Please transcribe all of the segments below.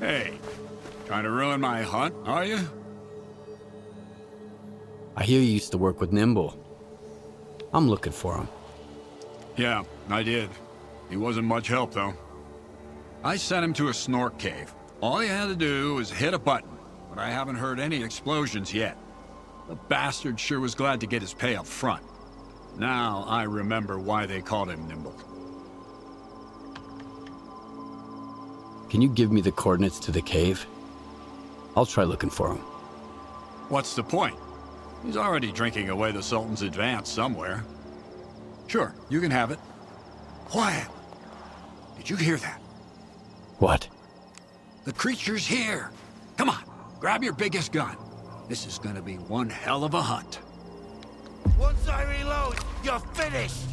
Hey, trying to ruin my hunt, are you? I hear you used to work with Nimble. I'm looking for him. Yeah, I did. He wasn't much help, though. I sent him to a snork cave. All he had to do was hit a button, but I haven't heard any explosions yet. The bastard sure was glad to get his pay up front. Now I remember why they called him Nimble. Can you give me the coordinates to the cave? I'll try looking for him. What's the point? He's already drinking away the Sultan's advance somewhere. Sure, you can have it. Quiet! Did you hear that? What? The creature's here! Come on, grab your biggest gun. This is gonna be one hell of a hunt. Once I reload, you're finished!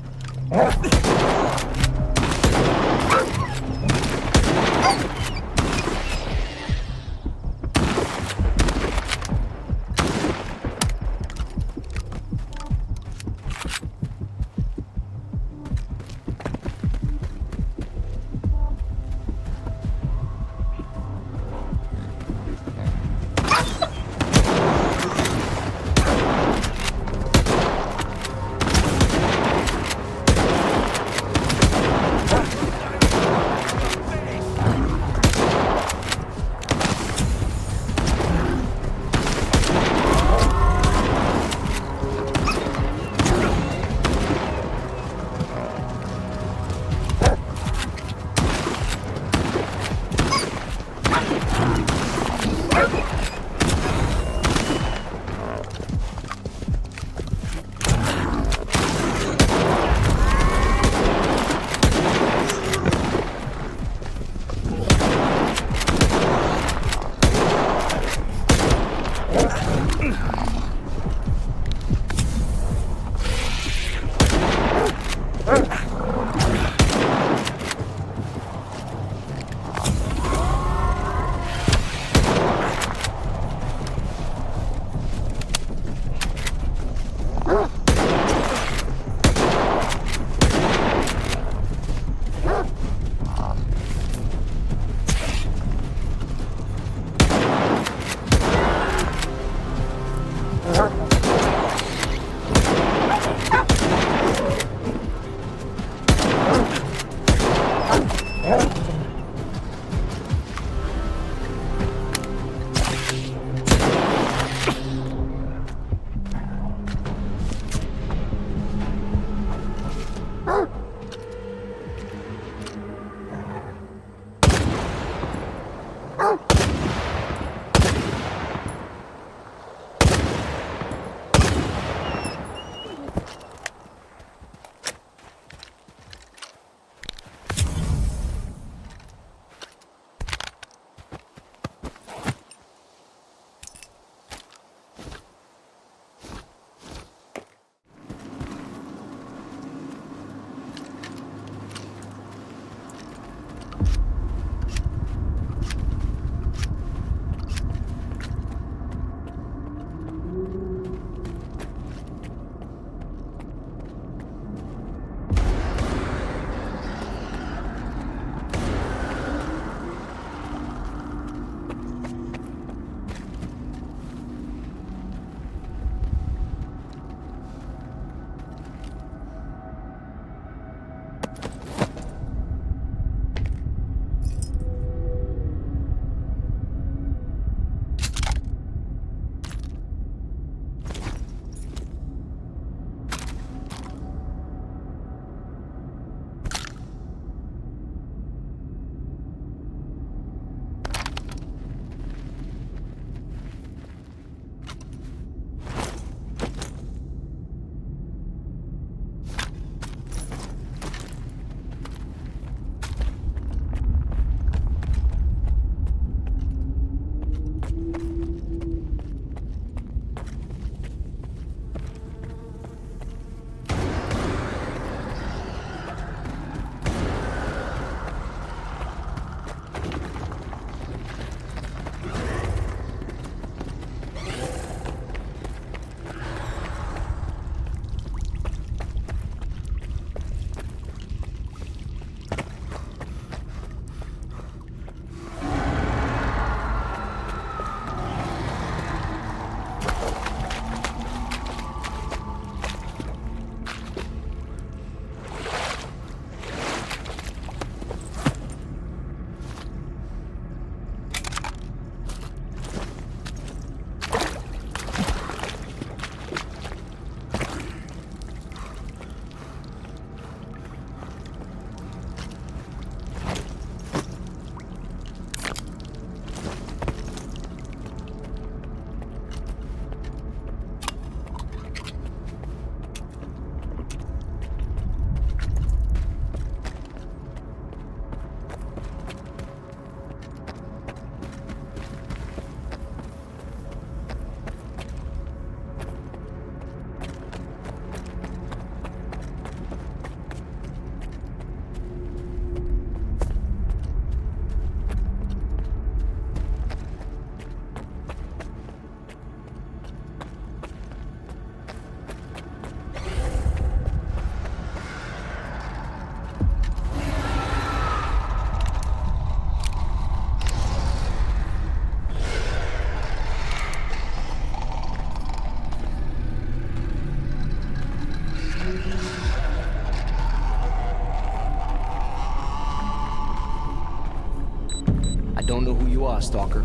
I don't know who you are, Stalker,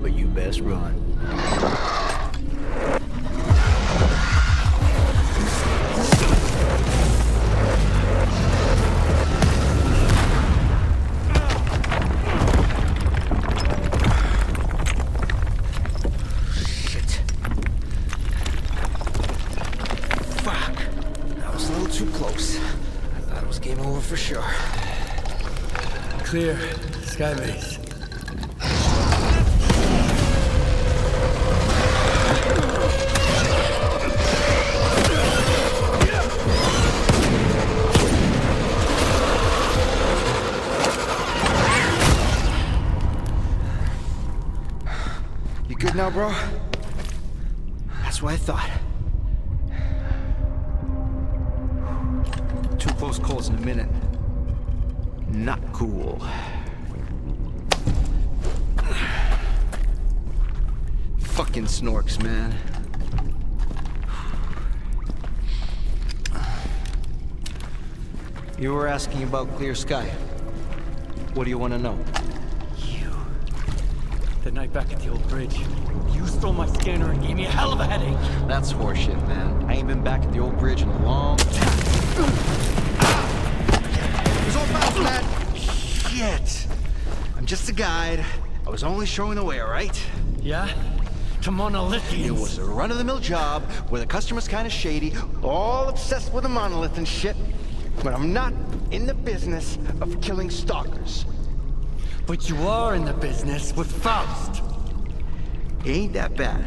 but you best run. Shit. Fuck. That was a little too close. I thought it was game over for sure. Clear. Skybase. You good now, bro? That's what I thought. Two close calls in a minute. Not cool. Fucking snorks, man. You were asking about clear sky. What do you want to know? You. The night back at the old bridge. You stole my scanner and gave me a hell of a headache. That's horseshit, man. I ain't been back at the old bridge in a long time. It was all bounce, man. Shit. I'm just a guide. I was only showing the way, all right? Yeah? To Monolithians. It was a run-of-the-mill job where the customer's kind of shady, all obsessed with a monolith and shit. But I'm not in the business of killing stalkers. But you are in the business with Faust. Ain't that bad.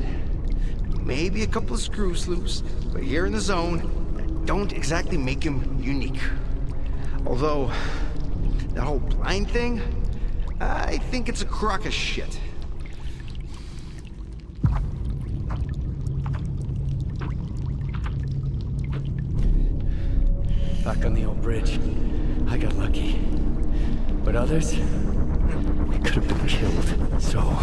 Maybe a couple of screws loose, but here in the zone, that don't exactly make him unique. Although, that whole blind thing, I think it's a crock of shit. Back on the old bridge, I got lucky. But others, they could have been killed. So...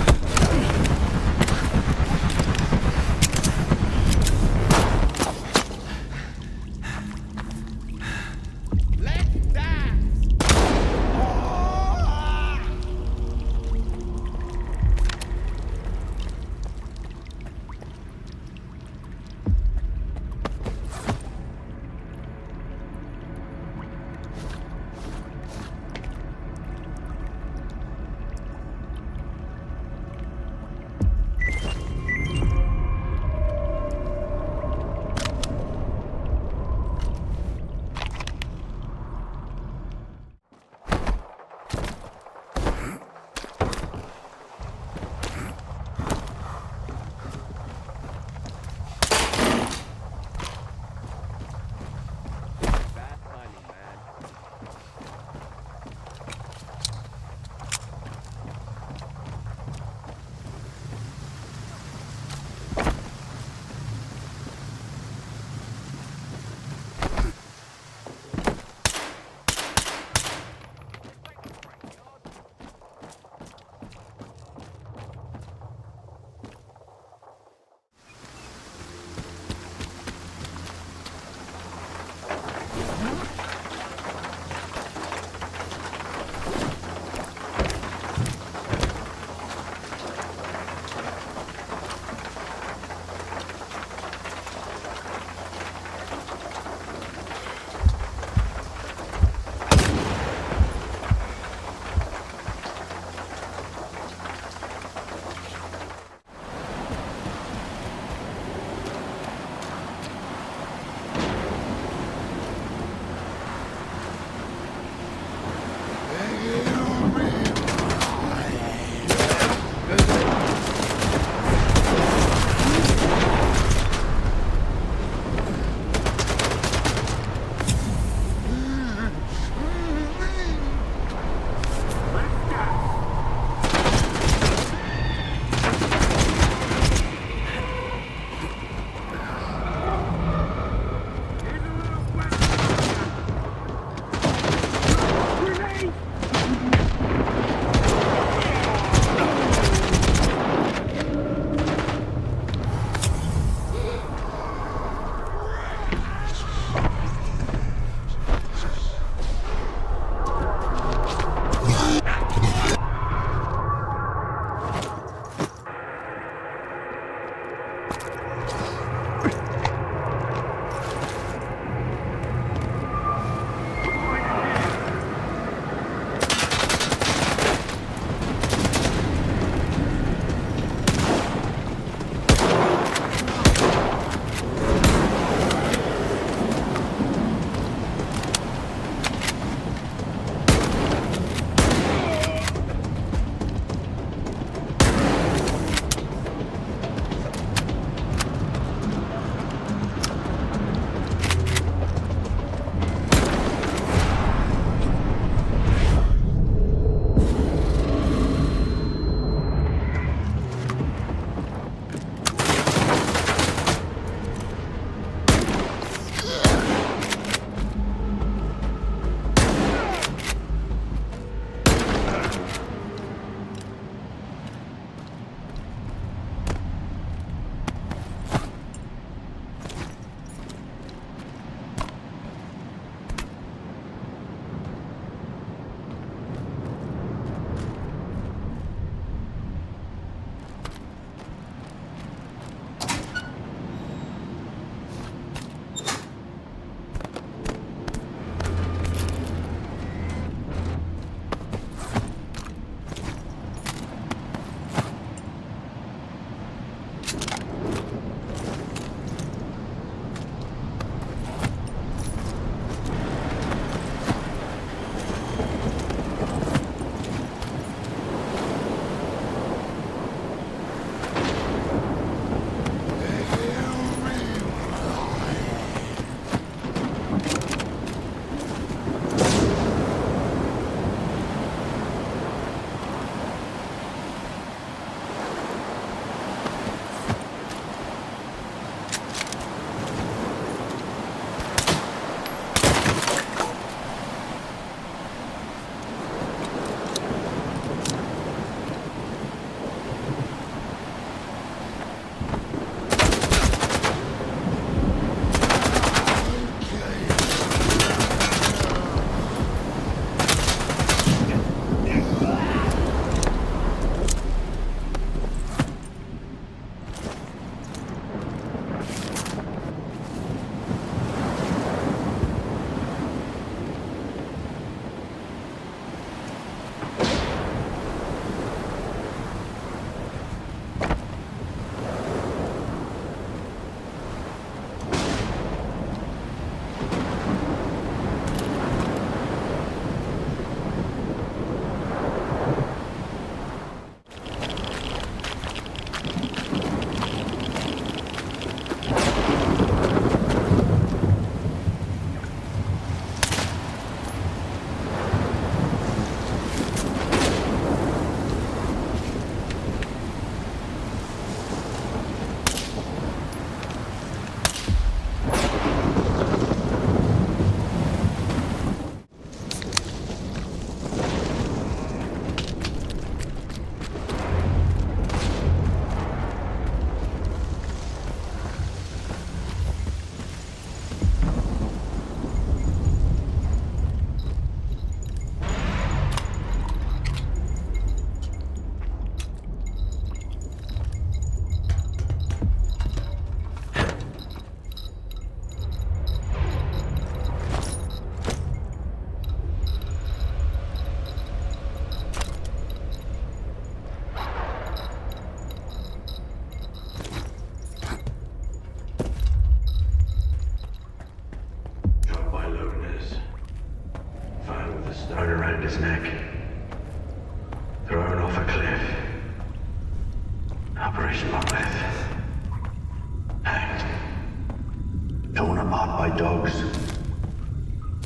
Stone around his neck. Thrown off a cliff. Operation Monolith. Hanged. Torn apart by dogs.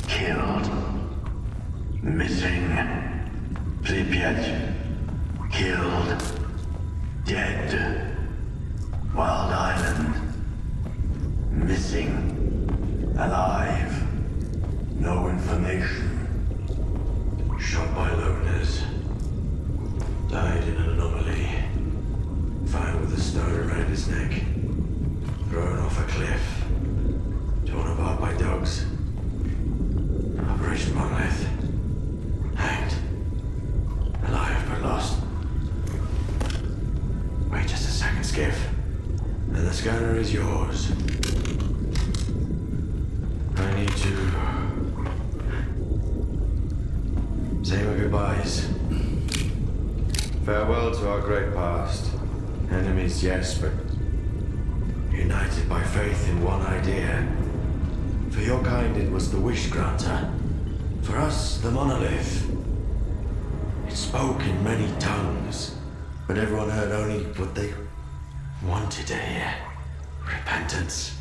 Killed. Missing. Pripyat. Killed. Dead. Wild Island. Missing. Alive. No information. Shot by loners. Died in an anomaly. Found with a stone around his neck. Thrown off a cliff. Torn apart by dogs. Operation Monolith. Hanged. Alive but lost. Wait just a second, Skiff. And the scanner is yours. I need to say my goodbyes. Farewell to our great past. Enemies, yes, but united by faith in one idea. For your kind, it was the wish granter. For us, the monolith. It spoke in many tongues, but everyone heard only what they wanted to hear. Repentance.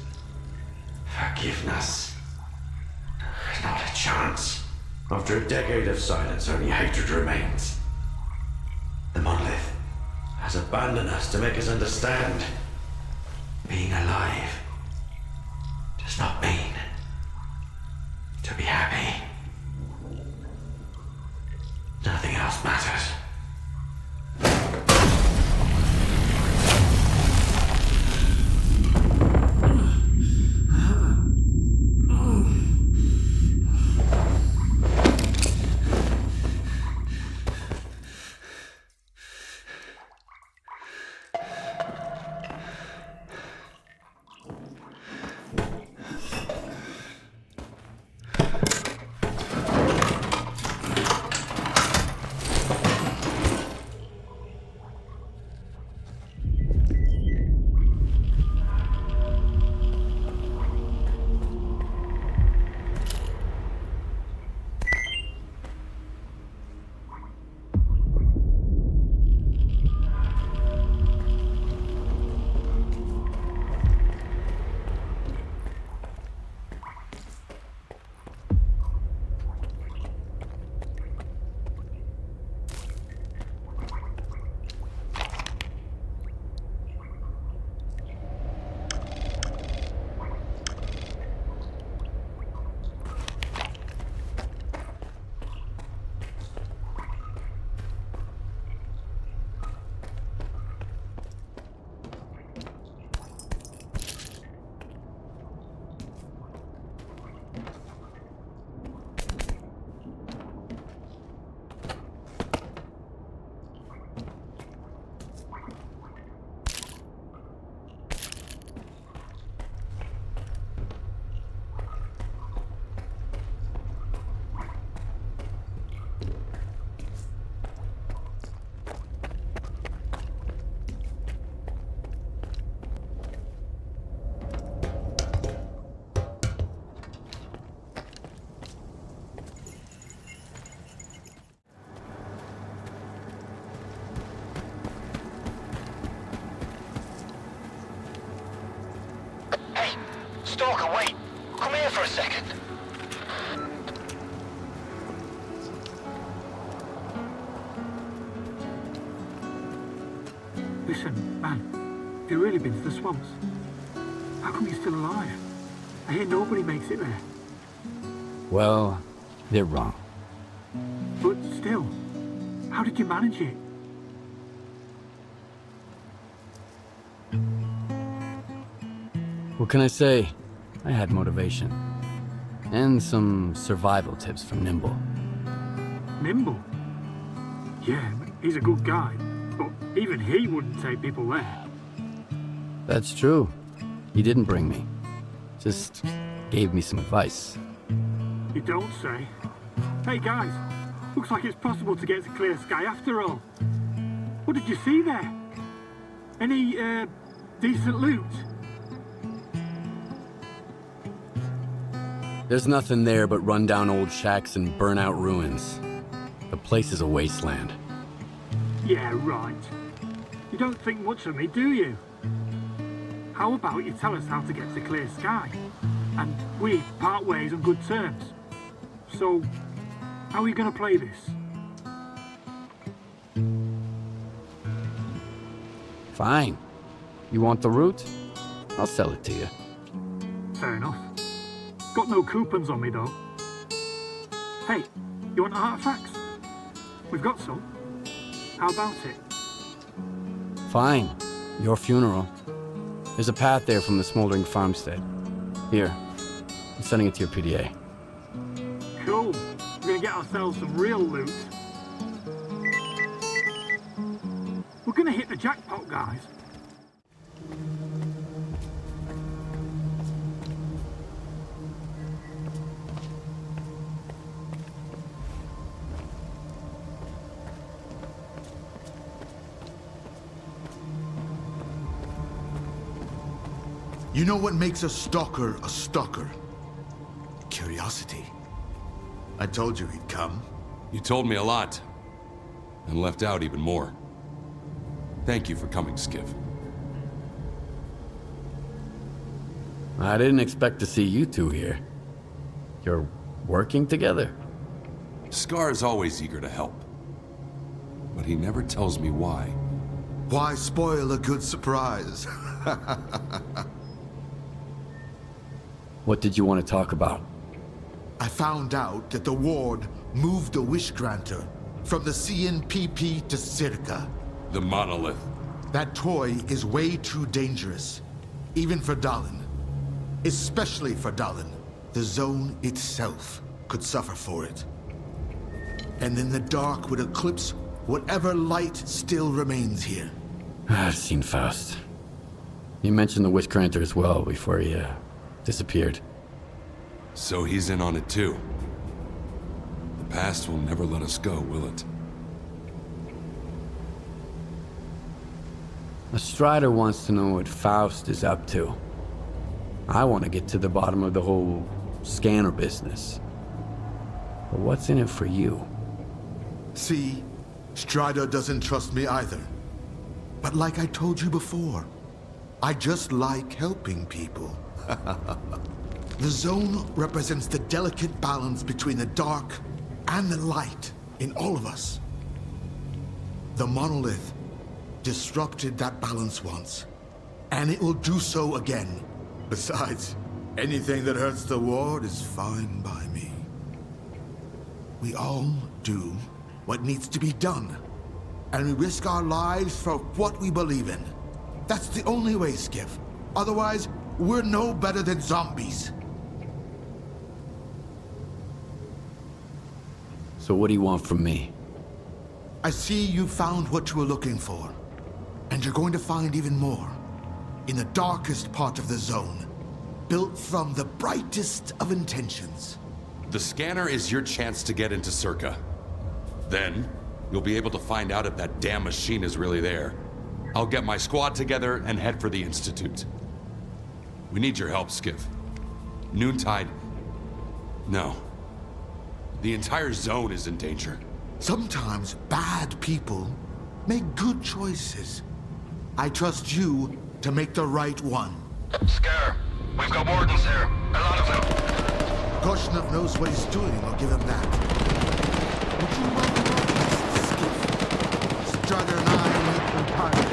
Forgiveness. Not a chance. After a decade of silence, only hatred remains. The monolith has abandoned us to make us understand. Being alive does not mean to be happy. Nothing else matters. Stalker, wait! Come here for a second. Listen, man, have you really been to the swamps? How come you're still alive? I hear nobody makes it there. Well, they're wrong. But still, how did you manage it? What can I say? I had motivation. And some survival tips from Nimble. Nimble? Yeah, he's a good guy, but even he wouldn't take people there. That's true. He didn't bring me. Just gave me some advice. You don't say. Hey guys, looks like it's possible to get to clear sky after all. What did you see there? Any, decent loot? There's nothing there but rundown old shacks and burnt-out ruins. The place is a wasteland. Yeah, right. You don't think much of me, do you? How about you tell us how to get to Clear Sky? And we part ways on good terms. So, how are you going to play this? Fine. You want the route? I'll sell it to you. Fair enough. Got no coupons on me, though. Hey, you want artifacts? We've got some. How about it? Fine. Your funeral. There's a path there from the smoldering farmstead. Here. I'm sending it to your PDA. Cool. We're gonna get ourselves some real loot. We're gonna hit the jackpot, guys. You know what makes a stalker a stalker? Curiosity. I told you he'd come. You told me a lot, and left out even more. Thank you for coming, Skiff. I didn't expect to see you two here. You're working together? Scar is always eager to help, but he never tells me why. Why spoil a good surprise? What did you want to talk about? I found out that the ward moved the wish granter from the CNPP to Circa. The monolith. That toy is way too dangerous, even for Dallin. Especially for Dallin. The zone itself could suffer for it. And then the dark would eclipse whatever light still remains here. I've seen Faust. You mentioned the Wish Granter as well before he disappeared. So he's in on it too. The past will never let us go, will it? A Strider wants to know what Faust is up to. I want to get to the bottom of the whole scanner business. But what's in it for you? See, Strider doesn't trust me either. But like I told you before, I just like helping people. The zone represents the delicate balance between the dark and the light in all of us. The monolith disrupted that balance once, and it will do so again. Besides, anything that hurts the ward is fine by me. We all do what needs to be done, and we risk our lives for what we believe in. That's the only way, Skiff. Otherwise, we're no better than zombies. So what do you want from me? I see you found what you were looking for, and you're going to find even more. In the darkest part of the zone, built from the brightest of intentions. The scanner is your chance to get into Circa. Then, you'll be able to find out if that damn machine is really there. I'll get my squad together and head for the Institute. We need your help, Skiff. Noontide... No. The entire zone is in danger. Sometimes bad people make good choices. I trust you to make the right one. Scare. We've got wardens here. A lot of them. Korshunov knows what he's doing, I'll give him that. Would you welcome us, Skiff? Strider and I are equal partners.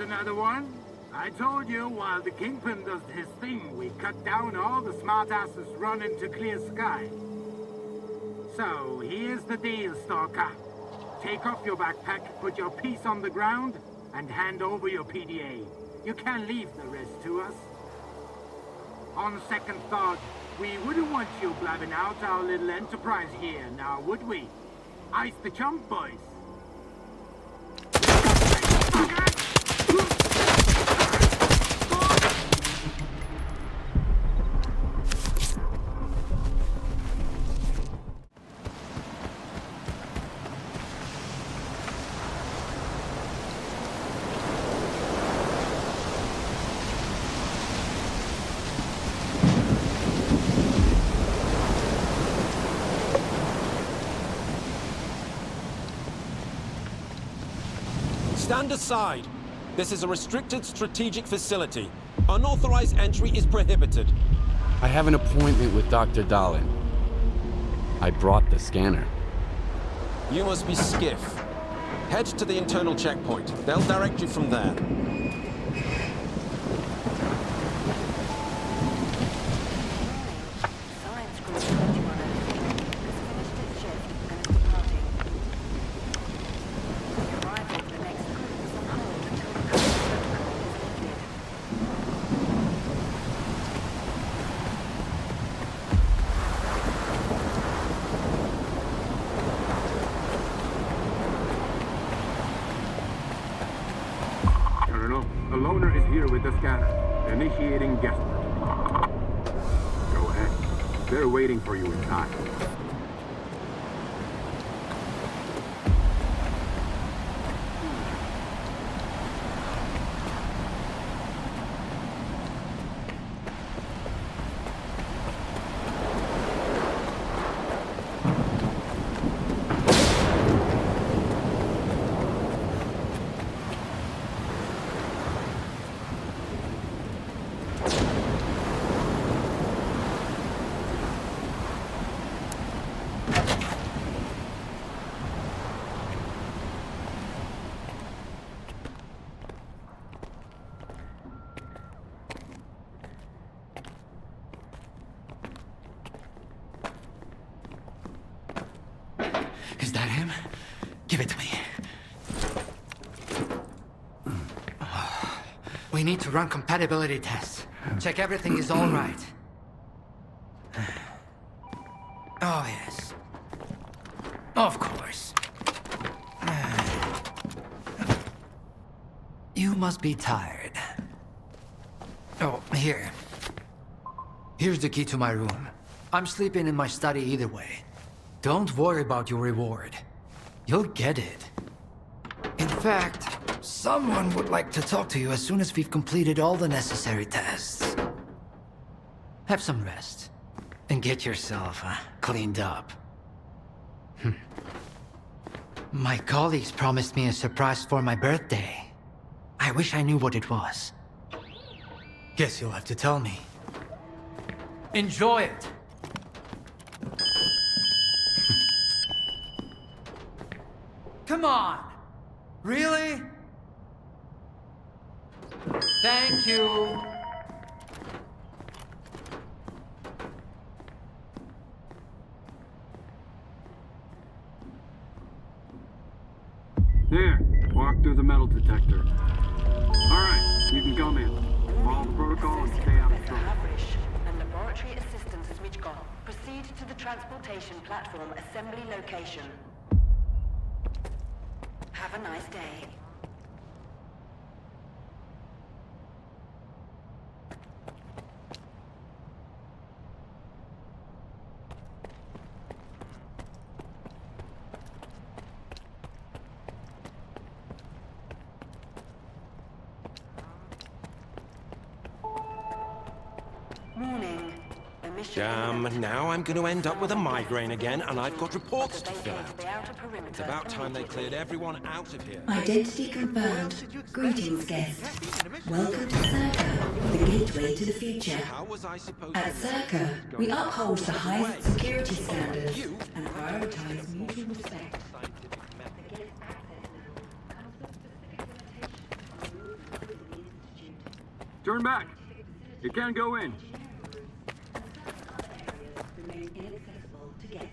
another one. I told you while the Kingpin does his thing, we cut down all the smartasses running to clear sky. So, here's the deal, Stalker. Take off your backpack, put your piece on the ground, and hand over your PDA. You can leave the rest to us. On second thought, we wouldn't want you blabbing out our little enterprise here, now would we? Ice the chump, boys. Stand aside. This is a restricted strategic facility. Unauthorized entry is prohibited. I have an appointment with Dr. Dahlin. I brought the scanner. You must be Skiff. Head to the internal checkpoint. They'll direct you from there. The loner is here with the scanner. Initiating guest protocol. Go ahead. They're waiting for you inside. Is that him? Give it to me. We need to run compatibility tests. Check everything is all right. Oh, yes. Of course. You must be tired. Oh, here. Here's the key to my room. I'm sleeping in my study either way. Don't worry about your reward. You'll get it. In fact, someone would like to talk to you as soon as we've completed all the necessary tests. Have some rest. And get yourself cleaned up. My colleagues promised me a surprise for my birthday. I wish I knew what it was. Guess you'll have to tell me. Enjoy it! Come on! Really? Thank you! There, walk through the metal detector. Alright, you can come in. Follow the protocol and stay out of trouble. And laboratory assistant Smitchko. Proceed to the transportation platform assembly location. Have a nice day. Morning. Now I'm going to end up with a migraine again, and I've got reports to fill out. It's about time they cleared everyone out of here. Identity confirmed. Greetings, guest. Welcome to Stalker, the gateway to the future. How was I supposed At Stalker, we uphold the highest security standards and prioritize mutual respect. Turn back. You can't go in. Remain inaccessible to guests.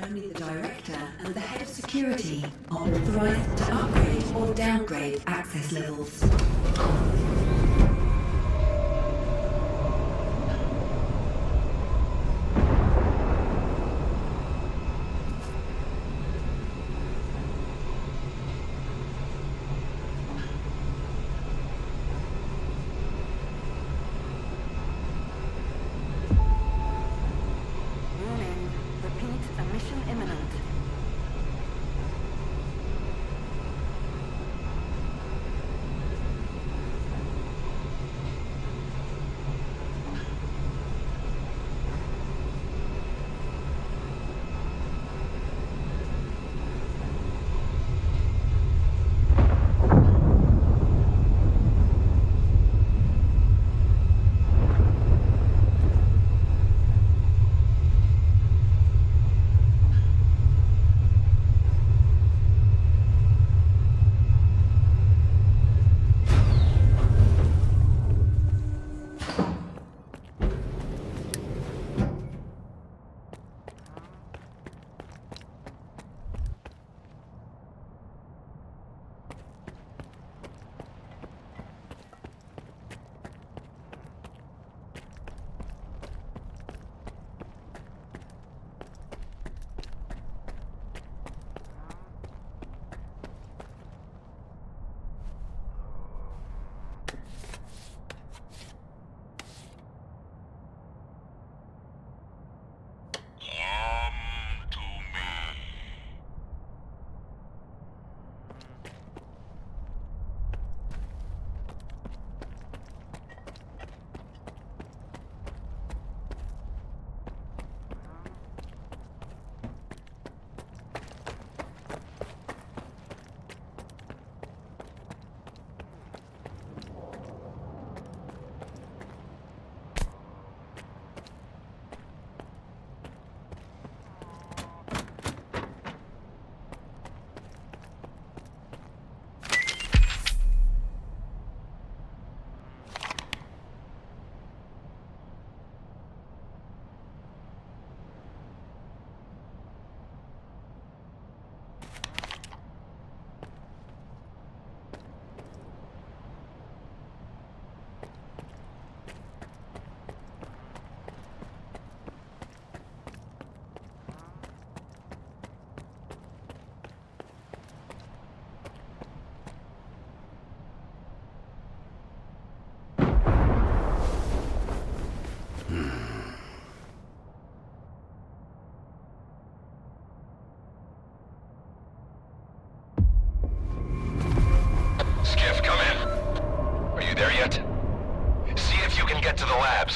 Only the director and the head of security are authorized to upgrade or downgrade access levels.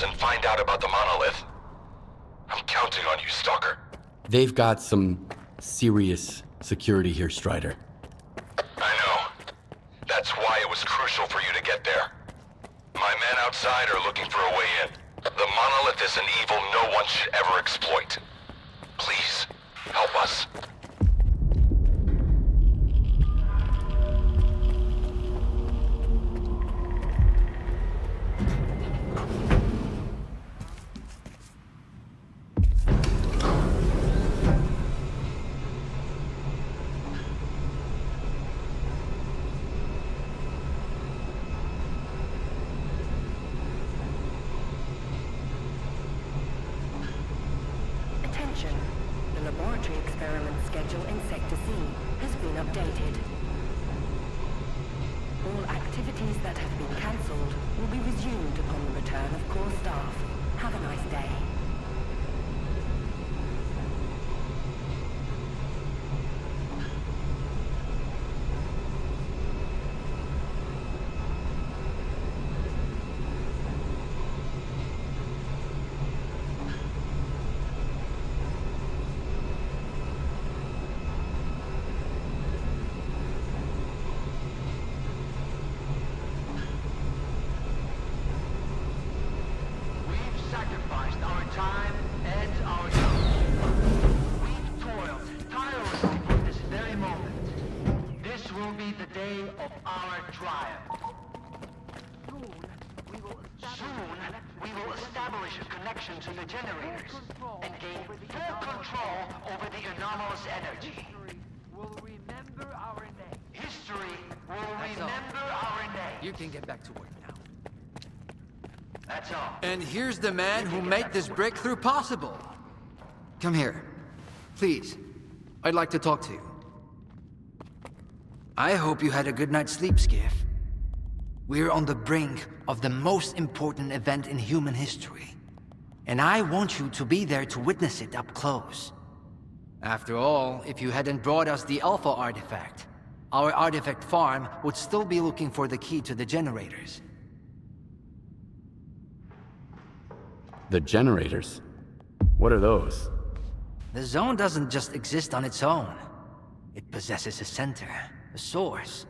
and find out about the monolith. I'm counting on you, Stalker. They've got some serious security here, Strider. I know. That's why it was crucial for you to get there. My men outside are looking for a way in. The monolith is an evil no one should ever exploit. Please, help us. The laboratory experiment schedule in Sector C has been updated. All activities that have been cancelled will be resumed upon the return of core staff. Have a nice day. establish a connection to the generators and gain full control over the anomalous energy. Will remember our name. History will remember our name. You can get back to work now. That's all. And here's the man who made this breakthrough possible. Come here. Please. I'd like to talk to you. I hope you had a good night's sleep, Skiff. We're on the brink of the most important event in human history. And I want you to be there to witness it up close. After all, if you hadn't brought us the Alpha artifact, our artifact farm would still be looking for the key to the generators. The generators? What are those? The zone doesn't just exist on its own. It possesses a center, a source.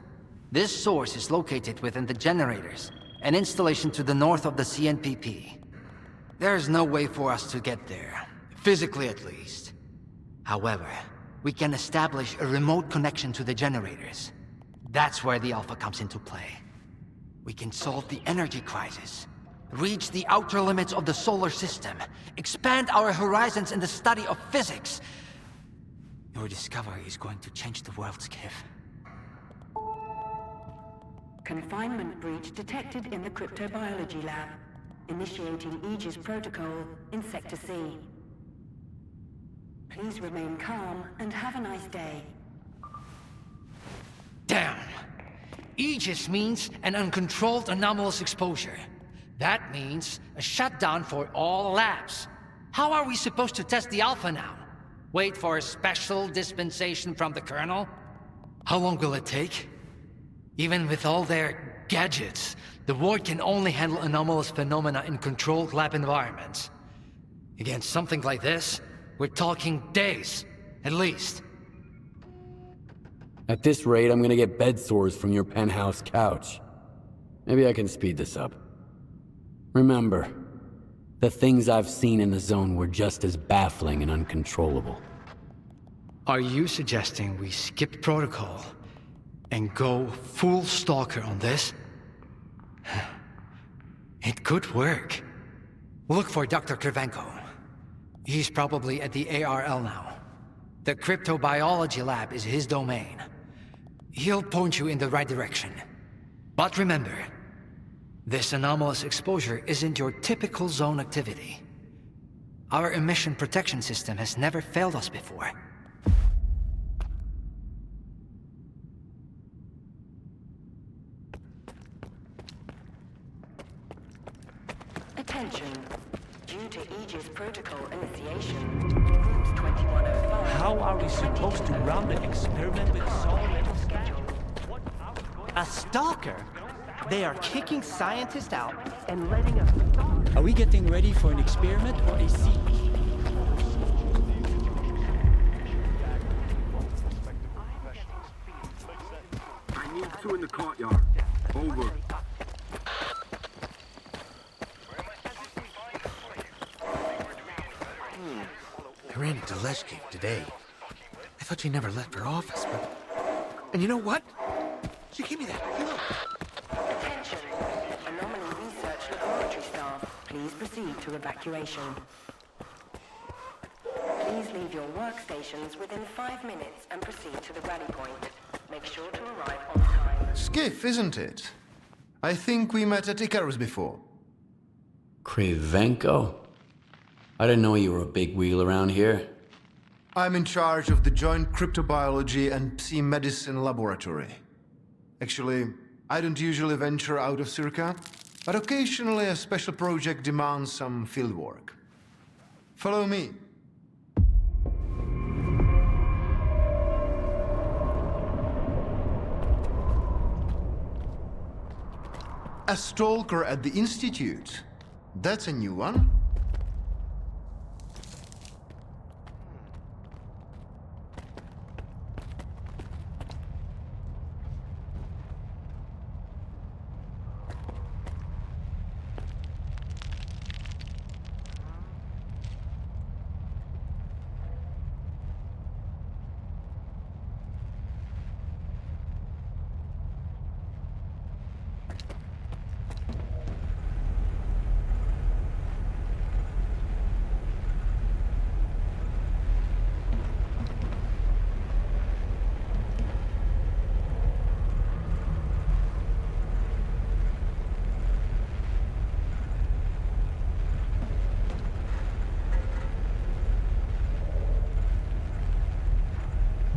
This source is located within the generators, an installation to the north of the CNPP. There's no way for us to get there, physically at least. However, we can establish a remote connection to the generators. That's where the Alpha comes into play. We can solve the energy crisis, reach the outer limits of the solar system, expand our horizons in the study of physics. Your discovery is going to change the world, Skiff. Confinement breach detected in the cryptobiology lab. Initiating Aegis protocol in Sector C. Please remain calm and have a nice day. Damn! Aegis means an uncontrolled anomalous exposure. That means a shutdown for all labs. How are we supposed to test the Alpha now? Wait for a special dispensation from the Colonel? How long will it take? Even with all their gadgets, the Ward can only handle anomalous phenomena in controlled lab environments. Against something like this, we're talking days, at least. At this rate, I'm gonna get bed sores from your penthouse couch. Maybe I can speed this up. Remember, the things I've seen in the zone were just as baffling and uncontrollable. Are you suggesting we skip protocol and go full Stalker on this? It could work. Look for Dr. Krivenko. He's probably at the ARL now. The cryptobiology lab is his domain. He'll point you in the right direction. But remember, this anomalous exposure isn't your typical zone activity. Our emission protection system has never failed us before. Attention. Due to Aegis protocol initiation, groups 2105... How are we supposed to run the experiment with solid schedule? A Stalker? They are kicking scientists out and letting us... Are we getting ready for an experiment or a siege? I need two in the courtyard. Over. I ran into Leshki today. I thought she never left her office, but... And you know what? She gave me that look. Attention. Anomaly research laboratory staff. Please proceed to evacuation. Please leave your workstations within 5 minutes and proceed to the rally point. Make sure to arrive on time. Skiff, isn't it? I think we met at Icarus before. Krivenko? I didn't know you were a big wheel around here. I'm in charge of the Joint Cryptobiology and Psi Medicine Laboratory. Actually, I don't usually venture out of Circa, but occasionally a special project demands some fieldwork. Follow me. A Stalker at the Institute. That's a new one.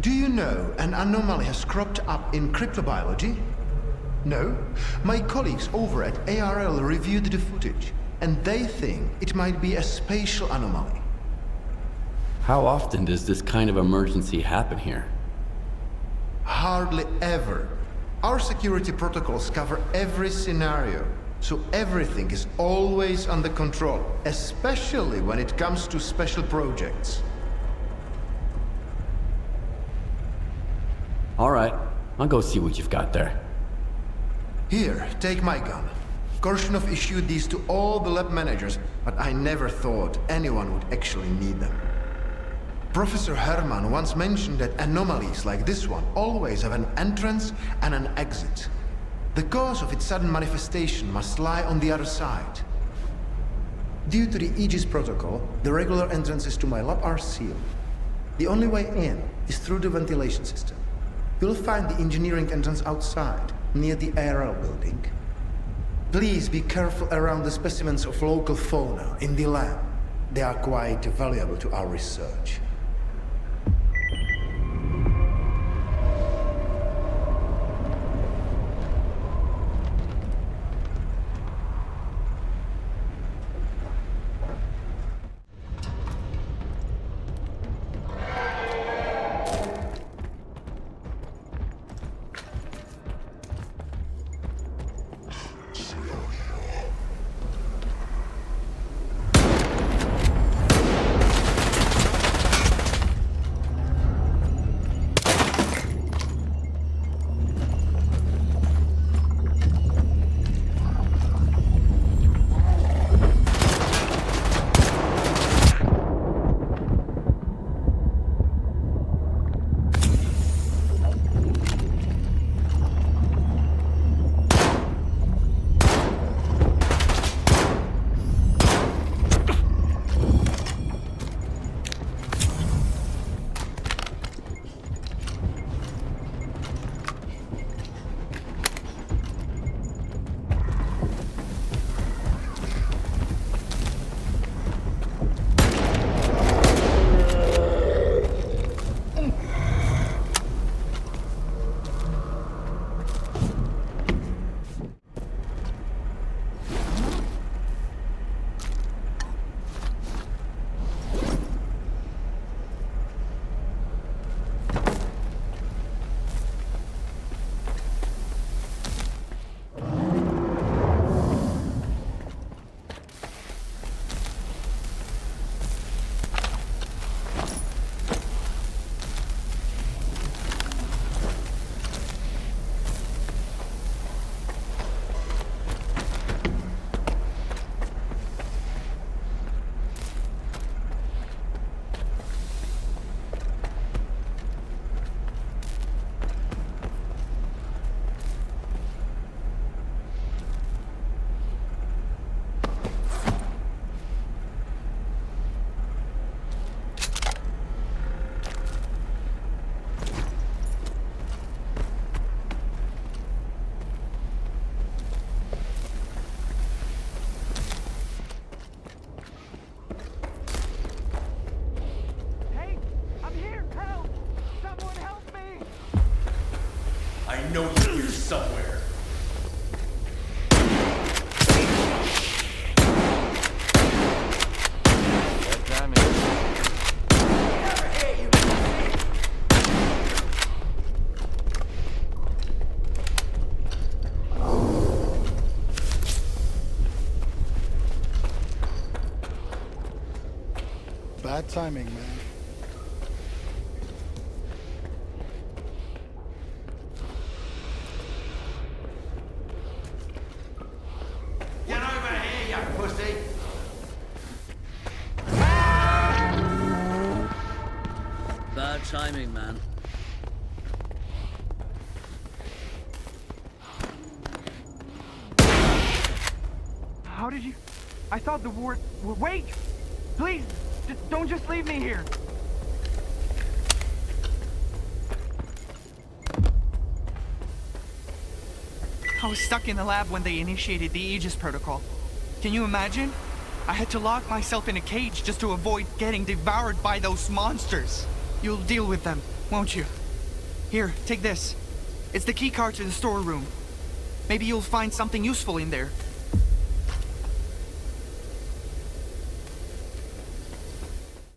Do you know an anomaly has cropped up in cryptobiology? No? My colleagues over at ARL reviewed the footage, and they think it might be a spatial anomaly. How often does this kind of emergency happen here? Hardly ever. Our security protocols cover every scenario, so everything is always under control, especially when it comes to special projects. All right, I'll go see what you've got there. Here, take my gun. Korshunov issued these to all the lab managers, but I never thought anyone would actually need them. Professor Herman once mentioned that anomalies like this one always have an entrance and an exit. The cause of its sudden manifestation must lie on the other side. Due to the Aegis protocol, the regular entrances to my lab are sealed. The only way in is through the ventilation system. You'll find the engineering entrance outside, near the ARL building. Please be careful around the specimens of local fauna in the lab. They are quite valuable to our research. I know you're here somewhere. Bad timing, man. Get over here, you pussy! Bad timing, man. How did you... I thought the war... Wait! Please! Don't just leave me here! I was stuck in the lab when they initiated the Aegis protocol. Can you imagine? I had to lock myself in a cage just to avoid getting devoured by those monsters. You'll deal with them. won't you? Here, take this. It's the keycard to the storeroom. Maybe you'll find something useful in there.